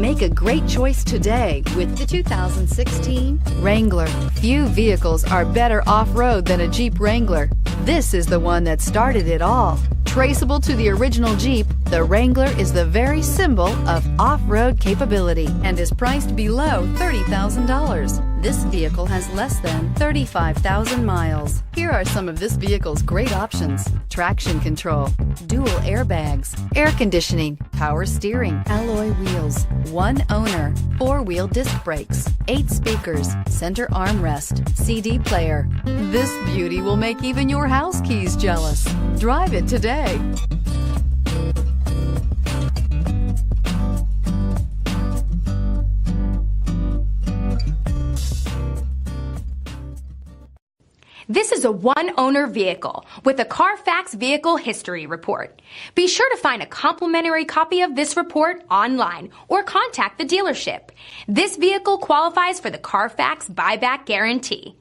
Make a great choice today with the 2016 Wrangler. Few vehicles are better off-road than a Jeep Wrangler. This is the one that started it all. Traceable to the original Jeep, the Wrangler is the very symbol of off-road capability and is priced below $30,000. This vehicle has less than 35,000 miles. Here are some of this vehicle's great options: traction control, dual airbags, air conditioning, power steering, alloy wheels, one owner, four-wheel disc brakes, 8 speakers, center armrest, CD player. This beauty will make even your house keys jealous. Drive it today. This is a one-owner vehicle with a CARFAX Vehicle History Report. Be sure to find a complimentary copy of this report online or contact the dealership. This vehicle qualifies for the CARFAX Buyback Guarantee.